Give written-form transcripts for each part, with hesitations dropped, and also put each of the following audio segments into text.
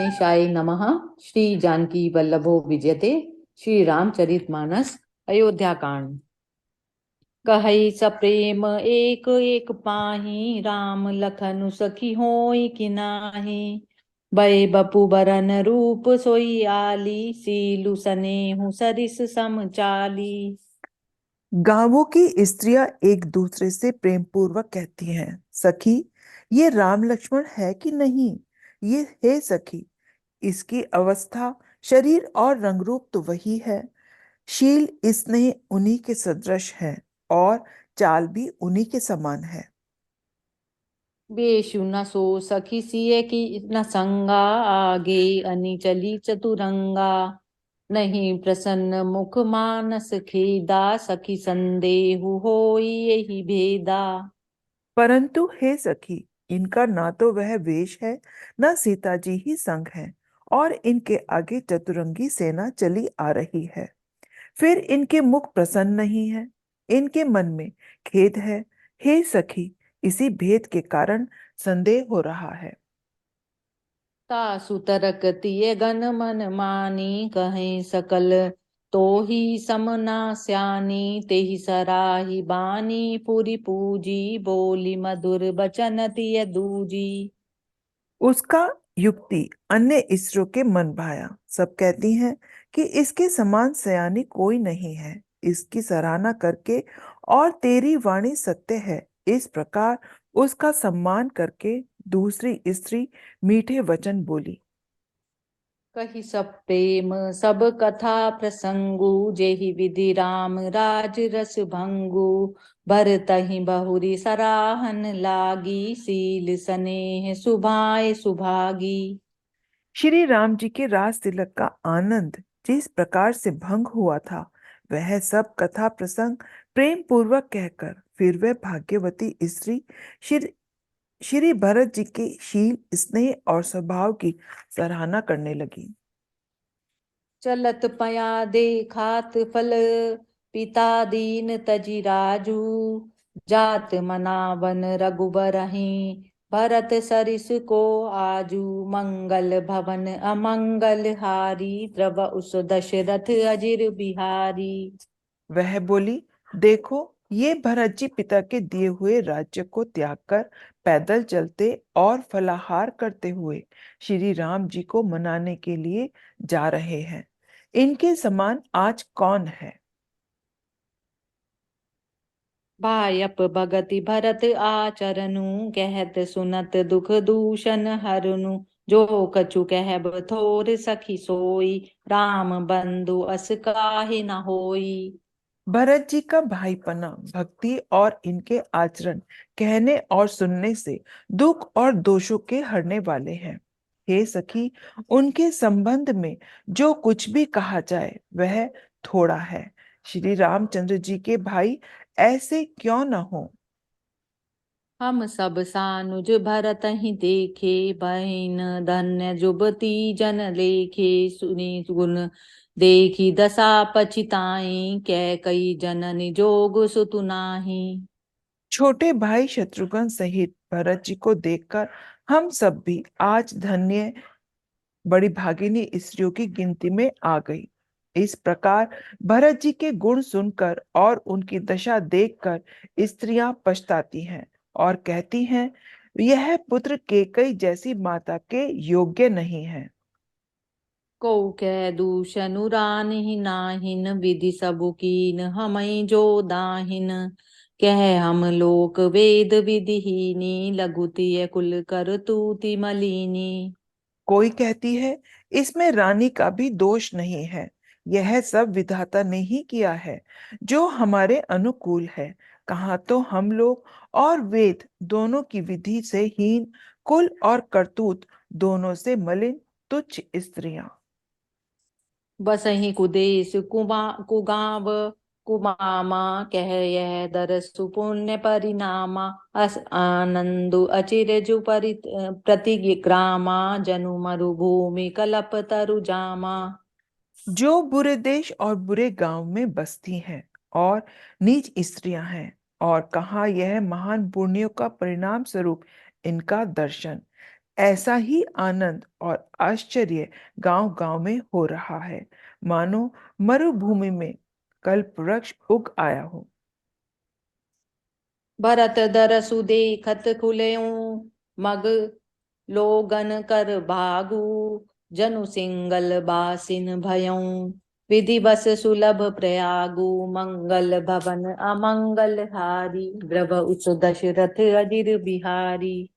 गणेशाय नमः। श्री जानकी वल्लभो विजयते। श्री रामचरितमानस अयोध्या कांड। कहई सप्रेम एक एक पाही, राम लखन सखी होई कि नाही। भय बपु बरन रूप सोई आली, सीलु सनेहु सरिस सम चाली। गांवों की स्त्रियां एक दूसरे से प्रेम पूर्वक कहती हैं, सखी, ये राम लक्ष्मण है कि नहीं? ये है सखी, इसकी अवस्था, शरीर और रंग रूप तो वही है। शील स्नेह उन्हीं के सदृश है और चाल भी उन्हीं के समान है। बेशु न सो सखी सिए की न संगा, आगे अनी चली चतुरंगा। नहीं प्रसन्न मुख मानस खेदा, सखी संदेहु होई यही भेदा। परंतु हे सखी, इनका ना तो वह वेश है, ना सीता जी ही संग है, और इनके आगे चतुरंगी सेना चली आ रही है। फिर इनके मुख प्रसन्न नहीं है, इनके मन में खेद है। हे सखी, इसी भेद के कारण संदेह हो रहा है। तासु तरक तिय गन मन मानी, कहें सकल तो ही समना स्यानी। तेहि सराही बानी पुरी पूजी, बोली मधुर बचन तिय दूजी। उसका युक्ति अन्य स्त्रियों के मन भाया। सब कहती हैं कि इसके समान सयानी कोई नहीं है, इसकी सराहना करके, और तेरी वाणी सत्य है, इस प्रकार उसका सम्मान करके दूसरी स्त्री मीठे वचन बोली। कही सब प्रेम सब कथा प्रसंगु, जेहि विधि राम राज रस भंगु। भरतहि बहुरी सराहन लागी, सील सनेह सुभाए सुभागी। श्री राम जी के राज तिलक का आनंद जिस प्रकार से भंग हुआ था, वह सब कथा प्रसंग प्रेम पूर्वक कहकर फिर वह भाग्यवती स्त्री श्री श्री भरत जी के शील स्नेह और स्वभाव की सराहना करने लगी। चलत पया देखात फल, पिता दीन तजी राजू। जात मनावन रघुबरहि, भरत सरिस को आजू। मंगल भवन अमंगल हारी, द्रव उस दशरथ अजिर बिहारी। वह बोली, देखो, ये भरत जी पिता के दिए हुए राज्य को त्याग कर पैदल चलते और फलाहार करते हुए श्री राम जी को मनाने के लिए जा रहे हैं। इनके समान आज कौन है? भायप भगति भरत आचरनु, कहत सुनत दुख दूषण हरनु। जो कछु कहब थोर सखी सोई, राम बंधु अस काहे न होई। भरत जी का भाईपना, भक्ति और इनके आचरण कहने और सुनने से दुख और दोषों के हरने वाले हैं। हे सखी, उनके संबंध में जो कुछ भी कहा जाए वह थोड़ा है। श्री रामचंद्र जी के भाई ऐसे क्यों न हो? हम सब सानुज भरत ही देखे, बहिन धन्य जुबती जन लेखे। सुनी गुण देखी दशा पछिताई, कै कई जननि जोग सुतु नाही। छोटे भाई शत्रुघ्न सहित भरत जी को देखकर हम सब भी आज धन्य बड़ी भागिनी स्त्रियों की गिनती में आ गई। इस प्रकार भरत जी के गुण सुनकर और उनकी दशा देखकर स्त्रियां पछताती हैं और कहती हैं, यह पुत्र केकई जैसी माता के योग्य नहीं है। को कह दूषनु रानहि नाहिन, विधि सबु कीन हमई जो दाहिन। कह हम लोक वेद विधिहीनी, लघुतिय कुल कर तूति मलिनी। कोई कहती है, इसमें रानी का भी दोष नहीं है, यह सब विधाता ने ही किया है जो हमारे अनुकूल है। कहाँ तो हम लोग और वेद दोनों की विधि से हीन, कुल और करतूत दोनों से मलिन तुच्छ स्त्रियां। बसहि कुदेश कुगाव कुमामा, कह यह दरसु पुण्य परिणामा। अस आनंदु अचिरजु प्रतिग्रामा, जनु मरुभूमि कलप तरु जामा। जो बुरे देश और बुरे गांव में बसती हैं और नीच स्त्रियां हैं, और कहाँ यह महान पुण्यों का परिणाम स्वरूप इनका दर्शन। ऐसा ही आनंद और आश्चर्य गांव-गांव में हो रहा है, मानो मरुभूमि में कल्प वृक्ष उग आया हो। भरत दरसु देखत खुलयूं मग लोगन कर भागु जनु सिंगल बासिन भयऊं विधिवस सुलभ प्रयागु मंगल भवन अमंगल हारी द्रव उच दशरथ अजिर बिहारी।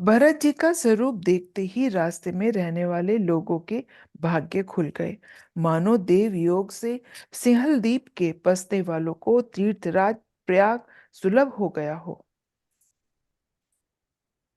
भरत जी का स्वरूप देखते ही रास्ते में रहने वाले लोगों के भाग्य खुल गए, मानो देव योग से सिंहलदीप के पसते वालों को तीर्थराज प्रयाग सुलभ हो गया हो।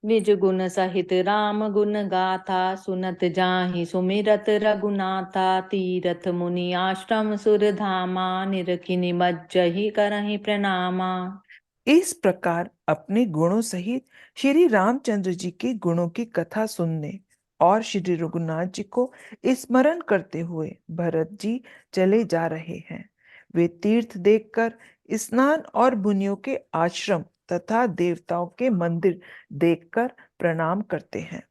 निज गुण सहित राम गुण गाथा सुनत जाहि सुमिरत रघुनाथा तीरथ मुनि आश्रम सुर धामा निरखि निमज्जहि करहि प्रणामा। इस प्रकार अपने गुणों सहित श्री रामचंद्र जी के गुणों की कथा सुनने और श्री रघुनाथ जी को स्मरण करते हुए भरत जी चले जा रहे हैं। वे तीर्थ देखकर स्नान और मुनियों के आश्रम तथा देवताओं के मंदिर देखकर प्रणाम करते हैं।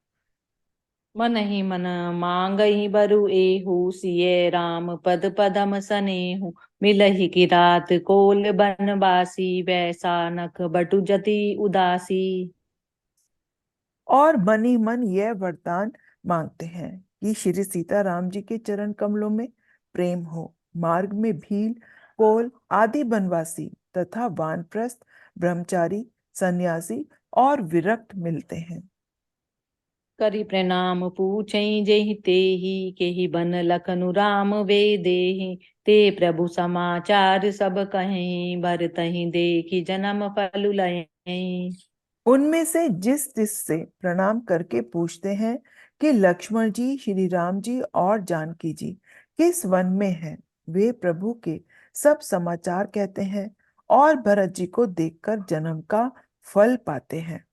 मन ही मन मांगहि बरु एहु सिय राम पद पदम सनेहु मिलहि की रात कोल बनवासी वैसा नख बटु जति उदासी। और मन ही मन यह वरदान मांगते हैं कि श्री सीताराम जी के चरण कमलों में प्रेम हो। मार्ग में भील, कोल आदि बनवासी तथा वानप्रस्थ, ब्रह्मचारी, सन्यासी और विरक्त मिलते हैं। करि प्रणाम पूछई जेहि तेहि केहि बन लखनु राम वे देहि ते प्रभु समाचार सब कहें भरतहि देखि जन्म फल लयहि। उनमें से जिस से प्रणाम करके पूछते हैं कि लक्ष्मण जी, श्री राम जी और जानकी जी किस वन में हैं। वे प्रभु के सब समाचार कहते हैं और भरत जी को देखकर जन्म का फल पाते हैं।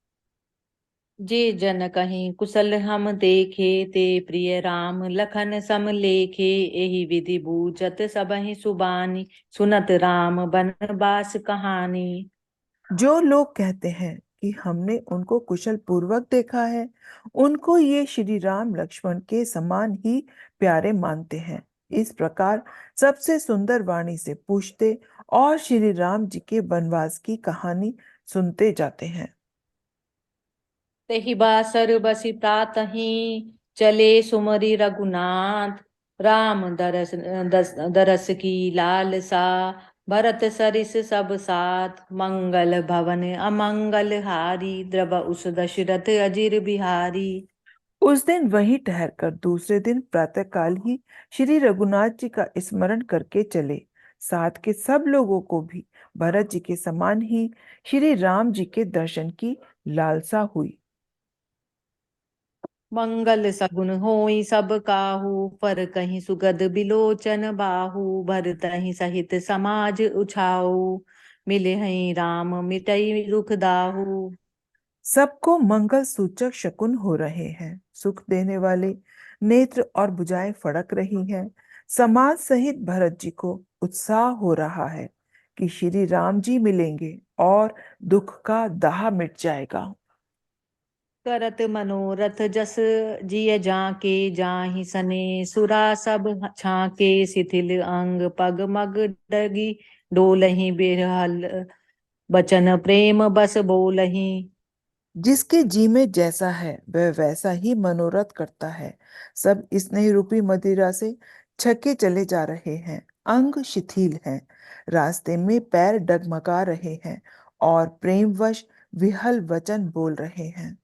जे जन कहीं कुशल हम देखे ते प्रिय राम लखन सम लेखे एहि विधि बूझत सबहि सुबानी सुनत राम बनवास कहानी। जो लोग कहते हैं कि हमने उनको कुशल पूर्वक देखा है, उनको ये श्री राम लक्ष्मण के समान ही प्यारे मानते हैं। इस प्रकार सबसे सुंदर वाणी से पूछते और श्री राम जी के वनवास की कहानी सुनते जाते हैं। तेहि बासर बसी प्रातहि चले सुमरि रघुनाथ राम दरस की लालसा भरत सरिस सब साथ मंगल भवन अमंगल हारी द्रव उस दशरथ अजिर बिहारी। उस दिन वहीं ठहरकर दूसरे दिन प्रातःकाल ही श्री रघुनाथ जी का स्मरण करके चले। साथ के सब लोगों को भी भरत जी के समान ही श्री राम जी के दर्शन की लालसा हुई। मंगल सगुन होई सब काहू पर कहीं सुगद बिलोचन बाहु भरतहि सहित समाज उछाऊ मिले हैं राम मिटई रुख दाहू। सबको मंगल सूचक शकुन हो रहे हैं, सुख देने वाले नेत्र और भुजाएं फड़क रही हैं। समाज सहित भरत जी को उत्साह हो रहा है कि श्री राम जी मिलेंगे और दुख का दाह मिट जाएगा। करत मनोरथ जस जिय जाके जाहि सने सुरा सब छाके शिथिल अंग पग मग डगी डोलहि बिरहल बचन प्रेम बस बोलहि। जिसके जी में जैसा है वह वैसा ही मनोरथ करता है। सब स्नेह रूपी मदिरा से छके चले जा रहे हैं, अंग शिथिल हैं, रास्ते में पैर डगमगा रहे हैं और प्रेमवश विहल वचन बोल रहे हैं।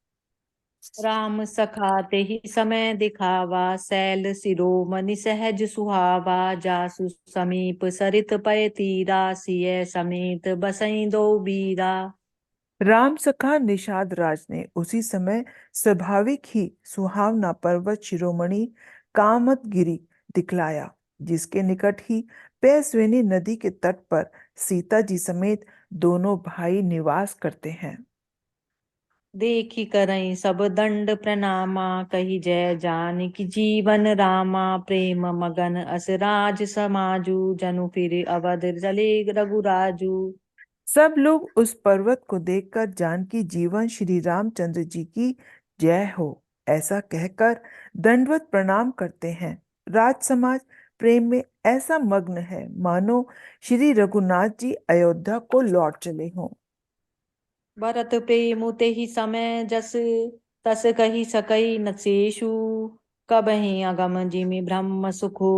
राम सखा ते ही समय दिखावा सैल शिरोमणि सहज सुहावा जासु समीप सरित पय तीरा सिय समेत बसई दो बीरा। राम सखा निषाद राज ने उसी समय स्वाभाविक ही सुहावना पर्वत शिरोमणि कामतगिरी दिखलाया, जिसके निकट ही पैसवेनी नदी के तट पर सीता जी समेत दोनों भाई निवास करते हैं। देखी करई सब दंड प्रणामा कही जय जानकी जीवन रामा प्रेम मगन असराज समाजू जनु फिर अवध चले रघुराजू। सब लोग उस पर्वत को देखकर जानकी जीवन श्री रामचंद्र जी की जय हो ऐसा कहकर दंडवत प्रणाम करते हैं। राज समाज प्रेम में ऐसा मग्न है मानो श्री रघुनाथ जी अयोध्या को लौट चले हों। भरत प्रेम ते ही समय जस, तस कही सकई न शेषु। कबहि अगम जिमि ब्रह्म सुखु,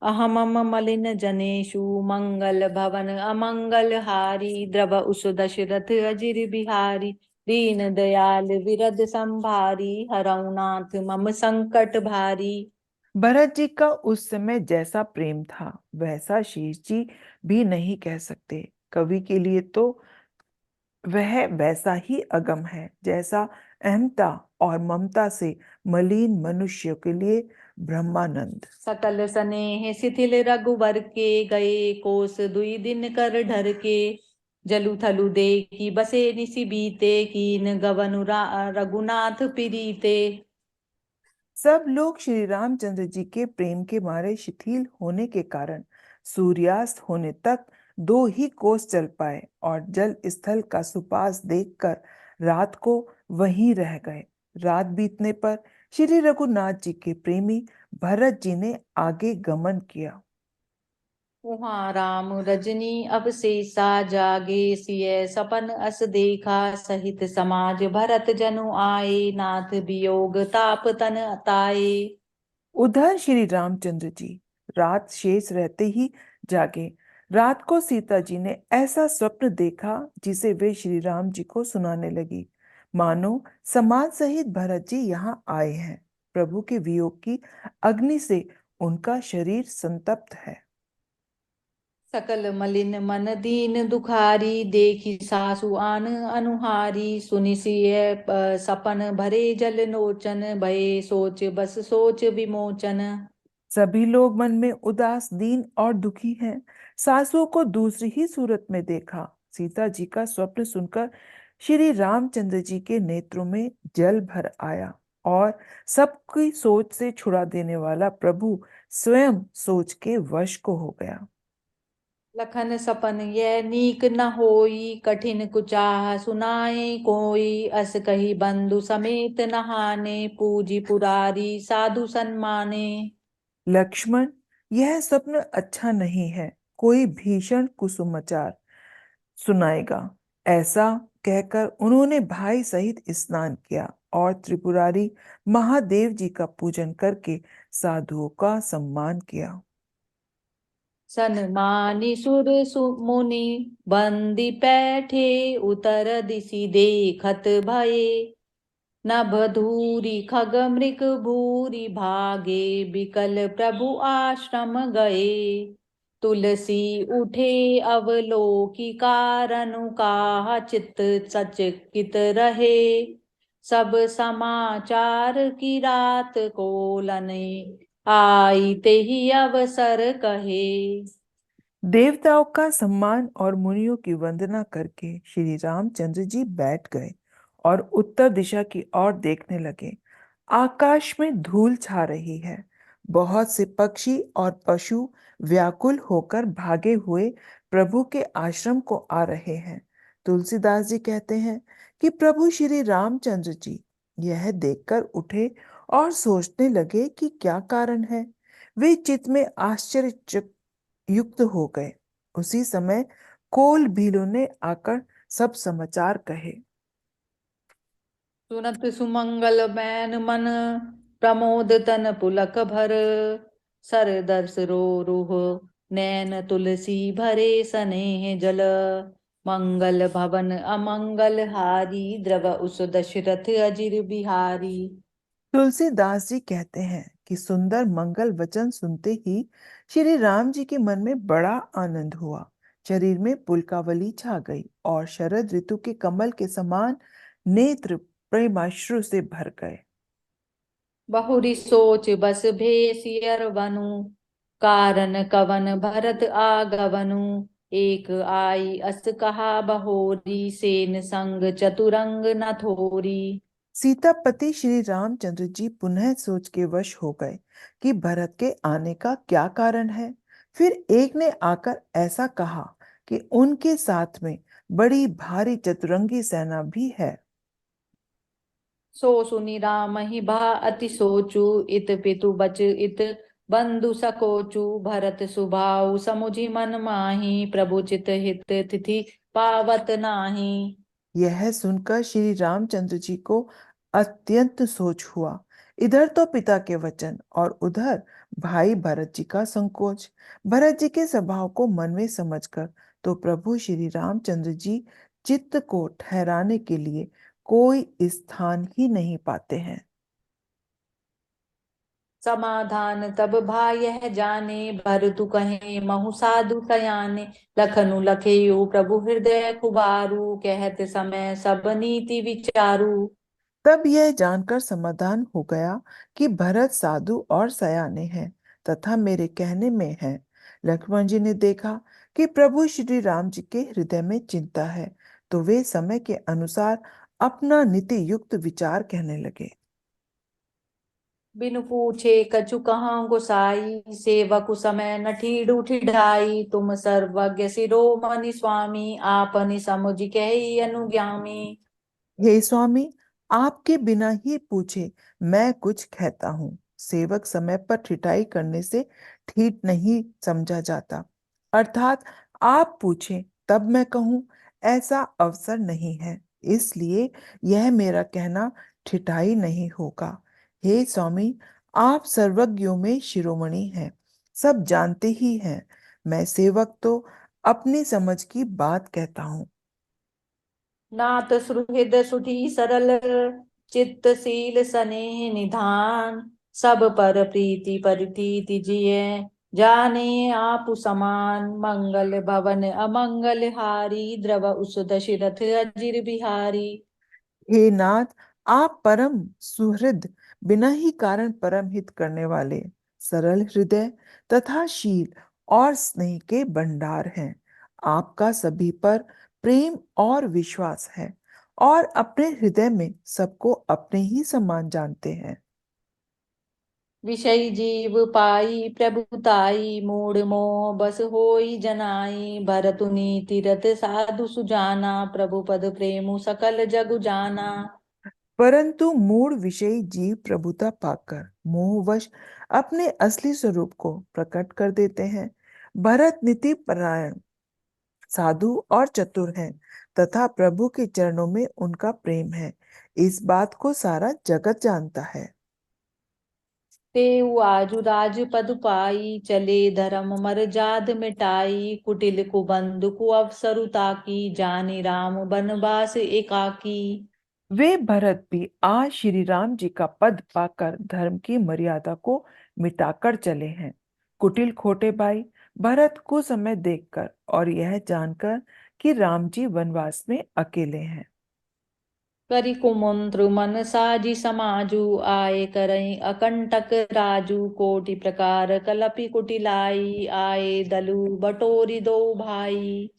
अहमम मलिन जनेषु। मंगल भवन अमंगल हारी, द्रव उस दशरथ अजिर बिहारी। दीन दयाल विरद संभारी, हरऊ नाथ मम संकट भारी। भरत जी का उस समय जैसा प्रेम था वैसा शेष जी भी नहीं कह सकते। कवि के लिए तो वह वैसा ही अगम है जैसा अहमता और ममता से मलिन मनुष्य के लिए ब्रह्मानंद। सकल सनेह शिथिल रघुबर के, गए कोस दुई दिन कर ढर के। जलु थलु देखी बसे निसि बीते, कीन गवनु रघुनाथ प्रीते। सब लोग श्री रामचंद्र जी के प्रेम के मारे शिथिल होने के कारण सूर्यास्त होने तक 2 ही कोस चल पाए और जल स्थल का सुपास देखकर रात को वहीं रह गए। रात बीतने पर श्री रघुनाथ जी के प्रेमी भरत जी ने आगे गमन किया। उहाँ राम रजनी अब शेषा, जागे सिय सपन अस देखा। सहित समाज भरत जनु आए, नाथ वियोग ताप तन ताए। उधर श्री रामचंद्र जी रात शेष रहते ही जागे। रात को सीता जी ने ऐसा स्वप्न देखा जिसे वे श्री राम जी को सुनाने लगी। मानो समाज सहित भरत जी यहाँ आए हैं। प्रभु के वियोग की अग्नि से उनका शरीर संतप्त है। सकल मलिन मन दीन दुखारी, देखी सासु आन अनुहारी। सुनि सिय सपन भरे जल लोचन, भये सोच बस सोच विमोचन। सभी लोग मन में उदास दीन और दुखी हैं। सासुओं को दूसरी ही सूरत में देखा। सीता जी का स्वप्न सुनकर श्री रामचंद्र जी के नेत्रों में जल भर आया और सबकी सोच से छुड़ा देने वाला प्रभु स्वयं सोच के वश को हो गया। लखन सपन यह नीक न होई, कठिन कुचाह सुनाए कोई। अस कही बंधु समेत नहाने, पूजी पुरारी साधु सन्माने। लक्ष्मण, यह स्वप्न अच्छा नहीं है। कोई भीषण कुसुमाचार सुनाएगा। ऐसा कहकर उन्होंने भाई सहित स्नान किया और त्रिपुरारी महादेव जी का पूजन करके साधुओं का सम्मान किया। सन्मानी सुर मुनि बंदी पैठे, उतर दिशि देखत भये। नभ धूरी खग मृग भूरी भागे, बिकल प्रभु आश्रम गए। तुलसी उठे अवलोकी कारनु, काहा चित्त सचकित रहे। सब समाचार की रात को लने, आई ते ही अवसर कहे। देवताओं का सम्मान और मुनियों की वंदना करके श्री रामचंद्र जी बैठ गए और उत्तर दिशा की ओर देखने लगे। आकाश में धूल छा रही है। बहुत से पक्षी और पशु व्याकुल होकर भागे हुए प्रभु के आश्रम को आ रहे हैं। तुलसीदास जी कहते हैं कि प्रभु श्री रामचंद्र जी यह देखकर उठे और सोचने लगे कि क्या कारण है। वे चित्त में आश्चर्य युक्त हो गए। उसी समय कोल भीलों ने आकर सब समाचार कहे। सुनत सुमंगल बैन मन, प्रमोद तन पुलक भर। सर दर्श रो रूह, नैन तुलसी भरे सनेह जल। मंगल भवन अमंगल हारी, द्रव उस दशरथ अजिर बिहारी। तुलसीदास जी कहते हैं कि सुंदर मंगल वचन सुनते ही श्री राम जी के मन में बड़ा आनंद हुआ। शरीर में पुलकावली छा गई और शरद ऋतु के कमल के समान नेत्र प्रेमाश्रु से भर गए। बहुरी सोच बस भेसियर बनु, कारण कवन भरत आगवनु। एक आई अस कहा बहोरी, सेन संग चतुरंग न थोरी। सीतापति श्री रामचंद्र जी पुनः सोच के वश हो गए कि भरत के आने का क्या कारण है। फिर एक ने आकर ऐसा कहा कि उनके साथ में बड़ी भारी चतुरंगी सेना भी है। सो सुनि राम ही भा अति सोचु, इत पितु बच इत बंधु सकोचु। भरत सुभाऊ समुझि मन माही, प्रभु चित हित तिथि पावत नाही। यह सुनकर श्री रामचंद्र जी को अत्यंत सोच हुआ। इधर तो पिता के वचन और उधर भाई भरत जी का संकोच। भरत जी के स्वभाव को मन में समझकर तो प्रभु श्री रामचंद्र जी चित्त को ठहराने के लिए कोई स्थान ही नहीं पाते हैं। समाधान तब भाई यह जाने, भरतु कहे महु साधु सयाने। लखनु लखेयु प्रभु हृदय कुबारू, कहत समय सब नीति विचारू। तब यह जानकर समाधान हो गया कि भरत साधु और सयाने हैं तथा मेरे कहने में है। लक्ष्मण जी ने देखा कि प्रभु श्री राम जी के हृदय में चिंता है, तो वे समय के अनुसार अपना नीति युक्त विचार कहने लगे। बिनु पूछे कछु कहाँ गोसाई, सेवकु समय न ठीडु ठिठाई। तुम सर्वज्ञ शिरोमणि स्वामी, आपनि समुझ कहि अनुज्ञामी। हे स्वामी, आपके बिना ही पूछे मैं कुछ कहता हूँ। सेवक समय पर ठिठाई करने से ठीक नहीं समझा जाता, अर्थात आप पूछें तब मैं कहूँ, ऐसा अवसर नहीं है। इसलिए यह मेरा कहना ठिठाई नहीं होगा। हे स्वामी, आप सर्वज्ञों में शिरोमणि हैं, सब जानते ही हैं। मैं सेवक तो अपनी समझ की बात कहता हूँ। नाथ सुहृद सुधी सरल, चित्तशील स्नेह निधान। सब पर प्रीति परितीति जिय, जाने आप समान। मंगल भवन अमंगल हारी, द्रव उस दशरथ अजिर बिहारी। हे नाथ, आप परम सुहृद, बिना ही कारण परम हित करने वाले, सरल हृदय तथा शील और स्नेह के भंडार हैं। आपका सभी पर प्रेम और विश्वास है और अपने हृदय में सबको अपने ही समान जानते हैं। विषय जीव पाई प्रभुताई, मूढ़ मोह बस होई जनाई। भरतु नीति रत साधु सुजाना, प्रभु पद प्रेमु सकल जगु जाना। परंतु मूढ़ विषयी जीव प्रभुता पाकर मोहवश अपने असली स्वरूप को प्रकट कर देते हैं। भरत नीति परायण, साधु और चतुर हैं तथा प्रभु के चरणों में उनका प्रेम है। इस बात को सारा जगत जानता है। तेऊ आजु राज पद पाई, चले धर्म मर जाद मिटाई। कुटिल कुबंधु कु अवसरु ताकी, जानी राम बनवास एकाकी। वे भरत भी आज श्री राम जी का पद पाकर धर्म की मर्यादा को मिटाकर चले हैं। कुटिल खोटे भाई भरत को समय देखकर और यह जानकर कि राम जी वनवास में अकेले हैं, करि कुमंत्रु मन साजी समाजु, आए करई अकंटक राजू। कोटि प्रकार कलपि कुटिलाई, आए दलु बटोरी दो भाई।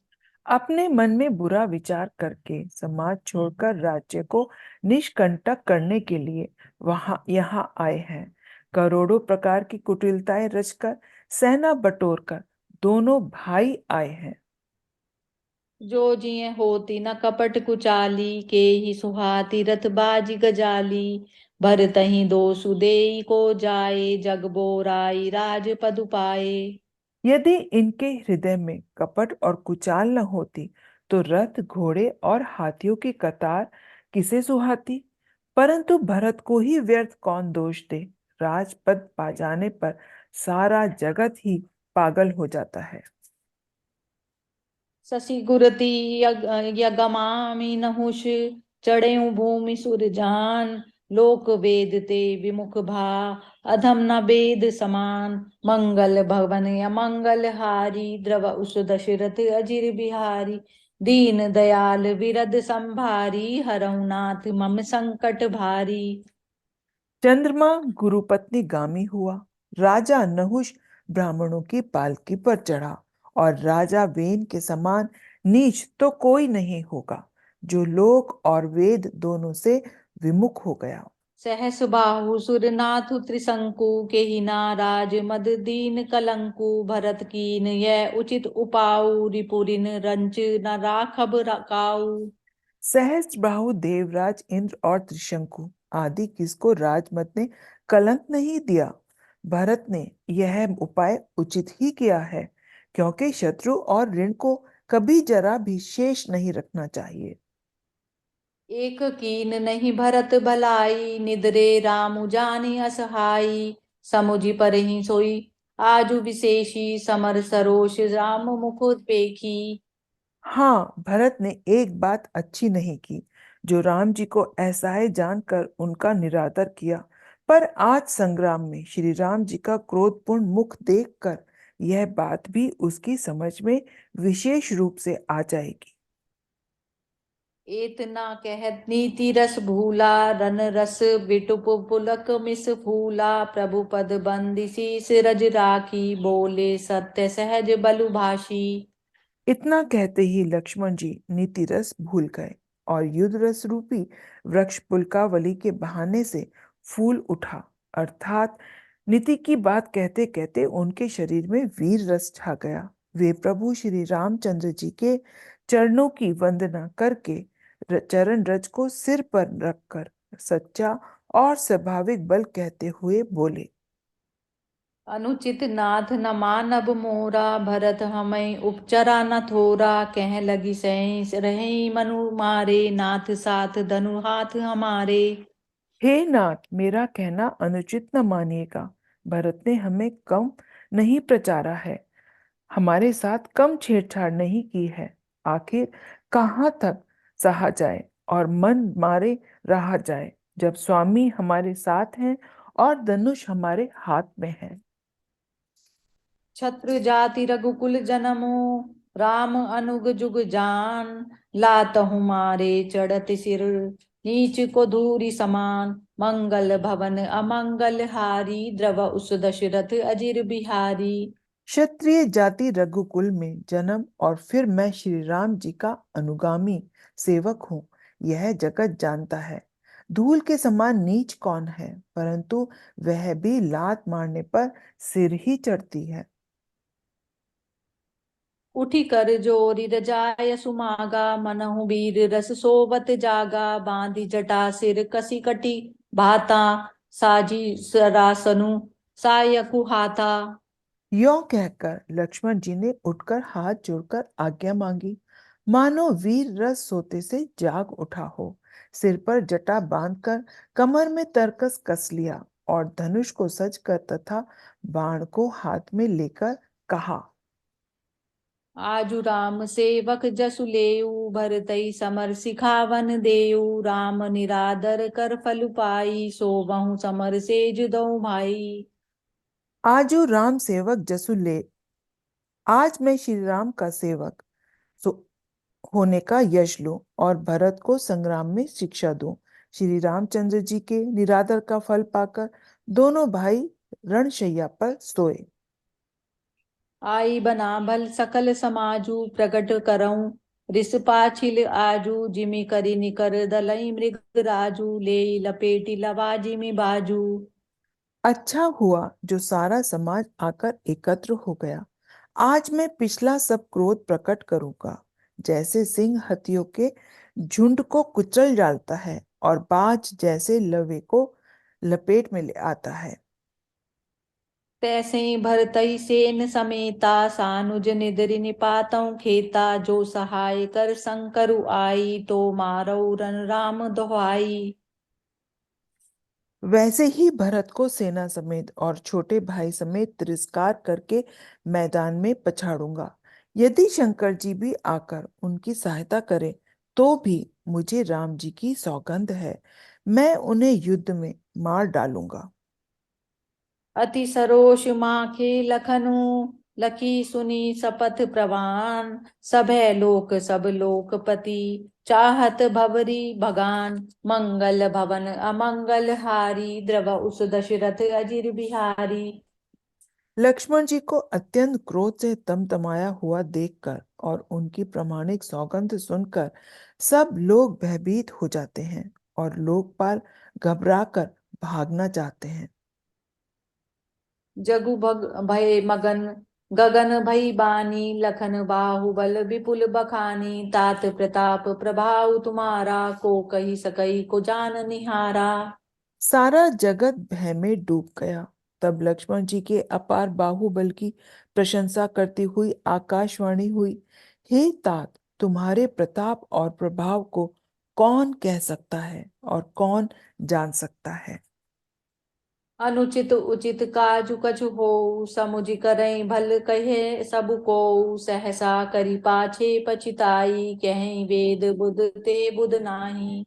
अपने मन में बुरा विचार करके समाज छोड़कर राज्य को निष्कंटक करने के लिए वहां यहाँ आए हैं। करोड़ों प्रकार की कुटिलताएं रचकर सेना बटोरकर दोनों भाई आए हैं। जो जिये होती न कपट कुचाली, के ही सुहाती रथ बाजी गजाली। भरतहि दोषु देई को जाए, जग बोराई राज पदु पाए। यदि इनके हृदय में कपट और कुचाल न होती तो रथ घोड़े और हाथियों की कतार किसे सुहाती। परंतु भरत को ही व्यर्थ कौन दोष दे। राजपद पा जाने पर सारा जगत ही पागल हो जाता है। शशि गुरति यगमामि नहुष, चढ़ेऊ भूमि सुरजान। लोक वेद ते विमुख भा, अधम न वेद समान। मंगल भवन अमंगल हारी, द्रव उस दशरथ अजिर बिहारी। दीन दयाल विरद संभारी, हरऊ नाथ मम संकट भारी। चंद्रमा गुरुपत्नी गामी हुआ। राजा नहुष ब्राह्मणों की पालकी पर चढ़ा और राजा वेन के समान नीच तो कोई नहीं होगा, जो लोक और वेद दोनों से विमुख हो गया। सहस बाहु सुरनाथु त्रिशंकु, केहि नाराज मद दीन कलंकु। भरत कीन यह उचित उपाऊ, रिपुरिन रंच न राखब काऊ। सहस्त्र बाहु देवराज इंद्र और त्रिशंकु आदि किसको राजमत ने कलंक नहीं दिया। भरत ने यह उपाय उचित ही किया है, क्योंकि शत्रु और ऋण को कभी जरा भी शेष नहीं रखना चाहिए। एक कीन नहीं भरत भलाई, निदरे राम जानि असहाई। समुझि परहि सोई आजु विशेषी, समर सरोष राम मुख पेखी। हाँ, भरत ने एक बात अच्छी नहीं की, जो राम जी को असहाय जानकर उनका निरादर किया। पर आज संग्राम में श्री राम जी का क्रोधपूर्ण मुख देखकर यह बात भी उसकी समझ में विशेष रूप से आ जाएगी। एतना कहत नीति रस भूला, रन रस बिटुप पुलक मिस फूला। प्रभु पद बंदिसी सिरज राखी, बोले सत्य सहज बलु भाषी। इतना कहते ही लक्ष्मण जी नीति रस भूल गए और युद्ध रस रूपी वृक्ष पुलकावली के बहाने से फूल उठा, अर्थात नीति की बात कहते कहते उनके शरीर में वीर रस छा गया। वे प्रभु श्री रामचंद्र जी के चरणों की वंदना करके चरण रज को सिर पर रखकर सच्चा और स्वाभाविक बल कहते हुए बोले, अनुचित नाथ न मानब मोरा, भरत हमें उपचरा न थोरा। कह लगी सैं रहे मनु मारे, नाथ साथ धनु हाथ हमारे। हे नाथ, मेरा कहना अनुचित न मानिएगा। भरत ने हमें कम नहीं प्रचारा है, हमारे साथ कम छेड़छाड़ नहीं की है। आखिर कहाँ तक सहा जाए और मन मारे रहा जाए, जब स्वामी हमारे साथ हैं और धनुष हमारे हाथ में है। छत्र जाति रघुकुल जनमो, राम अनुग जुग जान। लातहु मारे चढ़त सिर, नीच को धूरी समान। मंगल भवन अमंगल हारी, द्रव उस दशरथ अजिर बिहारी। क्षत्रिय जाति रघुकुल में जन्म और फिर मैं श्री राम जी का अनुगामी सेवक हूँ, यह जगत जानता है। धूल के समान नीच कौन है, परंतु वह भी लात मारने पर सिर ही चढ़ती है। उठी कर जोरी रजाय सुमागा, मनहु वीर रस सोबत जागा। बांधी जटा सिर कसी कटी भाता, साजी सरासनु सायकु हाथा। यों कहकर लक्ष्मण जी ने उठकर हाथ जोड़कर आज्ञा मांगी, मानो वीर रस सोते से जाग उठा हो। सिर पर जटा बांधकर कमर में तरकस कस लिया और धनुष को सजकर तथा बाण को हाथ में लेकर कहा, आजु राम सेवक जसु लेऊ, भरतई समर सिखावन देऊ। राम निरादर कर फल पाई, सो बहु समर सेज दऊ भाई। आजो राम सेवक जसु ले, आज मैं श्री राम का सेवक सो होने का यश लूं और भरत को संग्राम में शिक्षा दूं। श्री रामचंद्र जी के निरादर का फल पाकर दोनों भाई रणशैया पर सोए। आई बना भल सकल समाजू, प्रकट करऊं रिस पाछिल आजू। जिमि करी निकर दलई मृग राजू, ले लपेटी लवा जिमि बाजू। अच्छा हुआ जो सारा समाज आकर एकत्र हो गया। आज मैं पिछला सब क्रोध प्रकट करूंगा। जैसे सिंह हाथियों के झुंड को कुचल डालता है और बाज जैसे लवे को लपेट में ले आता है, तैसे भरतई सेन समेता, सानुज निदरि निपातऊ खेता। जो सहाय कर शंकरु आई, तो मारऊ रन राम दोहाई। वैसे ही भरत को सेना समेत और छोटे भाई समेत तिरस्कार करके मैदान में पछाड़ूंगा। यदि शंकर जी भी आकर उनकी सहायता करें, तो भी मुझे राम जी की सौगंध है, मैं उन्हें युद्ध में मार डालूंगा। अति सरोष माखे लखनु, लखी सुनी सपथ प्रवान। सभै लोक सब लोकपति, चाहत भवरी भगान। मंगल भवन अमंगल हारी, द्रव उस दशरथ अजिर बिहारी। लक्ष्मण जी को अत्यंत क्रोध से तमतमाया हुआ देखकर और उनकी प्रामाणिक सौगंध सुनकर सब लोग भयभीत हो जाते हैं और लोकपाल घबराकर भागना चाहते हैं। जगु भग भय मगन गगन भई बानी, लखन बाहुबल विपुल बखानी। तात प्रताप प्रभाव तुम्हारा, को कही सकई को जान निहारा। सारा जगत भय में डूब गया। तब लक्ष्मण जी के अपार बाहुबल की प्रशंसा करती हुई आकाशवाणी हुई, हे तात, तुम्हारे प्रताप और प्रभाव को कौन कह सकता है और कौन जान सकता है। अनुचित उचित काजु कछु हो, समुझ करई भल कहे सब को। सहसा करी पाछे पछिताई, कहीं वेद बुध ते बुध नाही।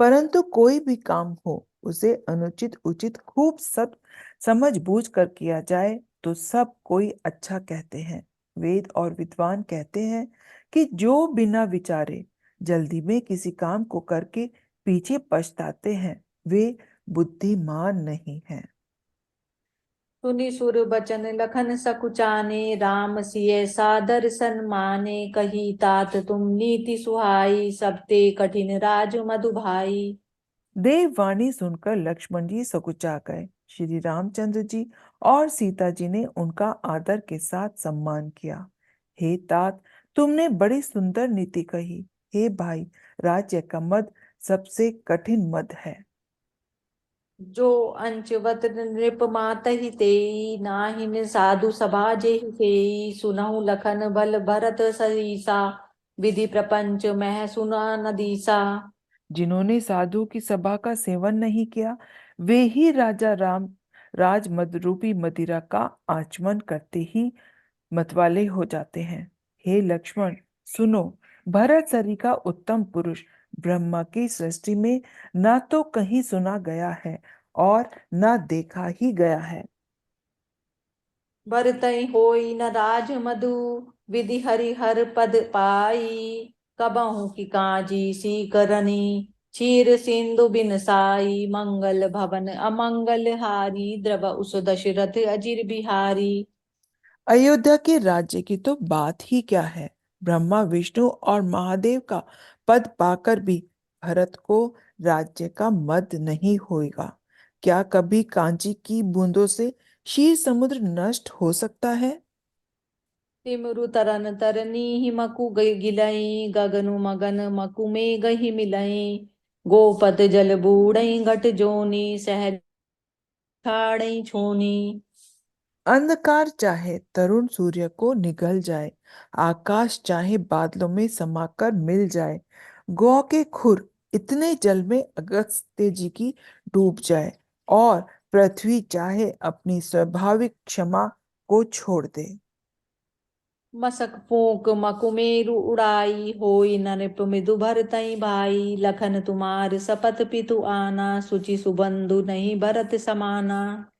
परंतु कोई भी काम हो, उसे अनुचित उचित खूब सब समझ बूझ कर किया जाए तो सब कोई अच्छा कहते हैं। वेद और विद्वान कहते हैं कि जो बिना विचारे जल्दी में किसी काम को करके पीछे पछताते हैं, वे बुद्धिमान नहीं हैं। सुनि सुर बचन लखन सकुचाने, राम सिय सादर सन्माने। कही तात तुम नीति सुहाई, सब ते कठिन राज मधु भाई। देववाणी सुनकर लक्ष्मण जी सकुचा गए। श्री रामचंद्र जी और सीता जी ने उनका आदर के साथ सम्मान किया। हे तात, तुमने बड़ी सुंदर नीति कही। हे भाई, राज्य का मद सबसे कठिन मद है। जो अंचवत नृप मातहि तेई, नाहिन साधु सभा जेहि सेई। सुनहु लखन बल भरत सहीसा, विधि प्रपंच मह सुना न दीसा। जिन्होंने साधु की सभा का सेवन नहीं किया, वे ही राजा राम राज मद रूपी मदिरा का आचमन करते ही मतवाले हो जाते हैं। हे लक्ष्मण, सुनो, भरत सरी का उत्तम पुरुष ब्रह्मा की सृष्टि में ना तो कहीं सुना गया है और ना देखा ही गया है। भरतहि होई न राज मधु, विधि हरिहर पद पाई। कबहु की काजी सी करनी, क्षीर सिंधु बिन साई। मंगल भवन अमंगल हारी, द्रव उस दशरथ अजिर बिहारी। अयोध्या के राज्य की तो बात ही क्या है। ब्रह्मा विष्णु और महादेव का पद पाकर भी भरत को राज्य का मद नहीं होगा। क्या कभी कांची की बूंदों से क्षीर समुद्र नष्ट हो सकता है। तिमरु तरन तरनी मकु गिलई, गगनु मगन मकु में गही मिलई। गोपद जल बूढ़ई घट जोनी, सहज खाड़ई छोनी। अंधकार चाहे तरुण सूर्य को निगल जाए, आकाश चाहे बादलों में समाकर मिल जाए, गौ के खुर इतने जल में अगस्त्य जी की डूब जाए, और पृथ्वी चाहे अपनी स्वाभाविक क्षमा को छोड़ दे। मसक फूक मकुमेरु उड़ाई, होई नृप मृदु भरतई भाई। लखन तुम्हार सपथ पितु आना, सुचि सुबंधु नहीं भरत समाना।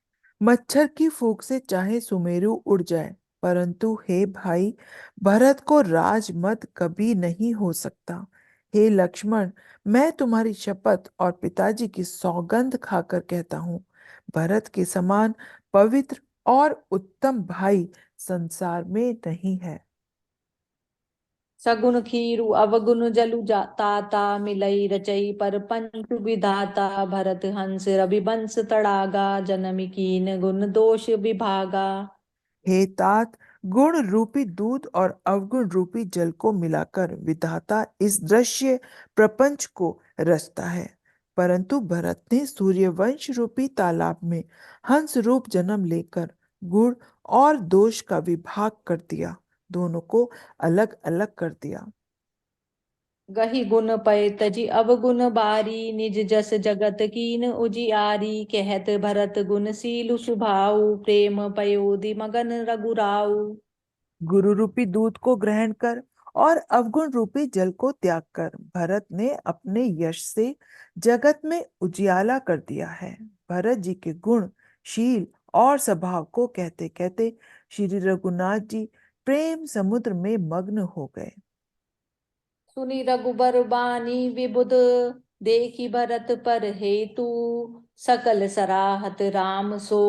मच्छर की फूंक से चाहे सुमेरु उड़ जाए, परंतु हे भाई, भरत को राजमद कभी नहीं हो सकता। हे लक्ष्मण, मैं तुम्हारी शपथ और पिताजी की सौगंध खाकर कहता हूँ, भरत के समान पवित्र और उत्तम भाई संसार में नहीं है। सगुन खीरु अवगुण जलु ताता, मिलई रचई पर पंच विधाता। भरत हंस रविवंश तड़ागा, जनमी कीन गुण दोष विभागा। हे तात, गुण रूपी दूध और अवगुण रूपी जल को मिलाकर विधाता इस दृश्य प्रपंच को रचता है। परंतु भरत ने सूर्यवंश रूपी तालाब में हंस रूप जन्म लेकर गुण और दोष का विभाग कर दिया, दोनों को अलग अलग कर दिया। गही गुण पय तजी अवगुण बारी, निज जस जगत कीन उजियारी। कहत भरत गुण सीलु सुभाऊ, प्रेम पयोधि मगन रघुराऊ। गुरु रूपी दूध को ग्रहण कर और अवगुण रूपी जल को त्याग कर भरत ने अपने यश से जगत में उजियाला कर दिया है। भरत जी के गुण, शील और स्वभाव को कहते कहते श्री रघुनाथ जी प्रेम समुद्र में मग्न हो गए। सुनी रघुबर बानी विबुध, देखी भरत पर हेतु। सकल सराहत राम सो,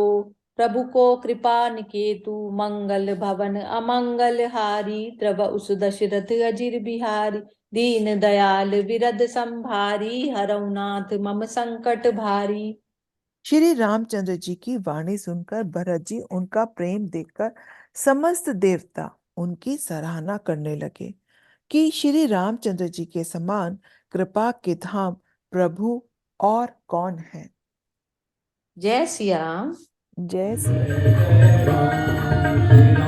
प्रभु को कृपा निकेतु। मंगल भवन अमंगल हारी, द्रव उस दशरथ अजिर बिहारी। दीन दयाल विरद संभारी, हरऊ नाथ मम संकट भारी। श्री रामचंद्र जी की वाणी सुनकर भरत जी उनका प्रेम देखकर समस्त देवता उनकी सराहना करने लगे कि श्री रामचंद्र जी के समान कृपा के धाम प्रभु और कौन है। जय सिया राम। जय सिया राम।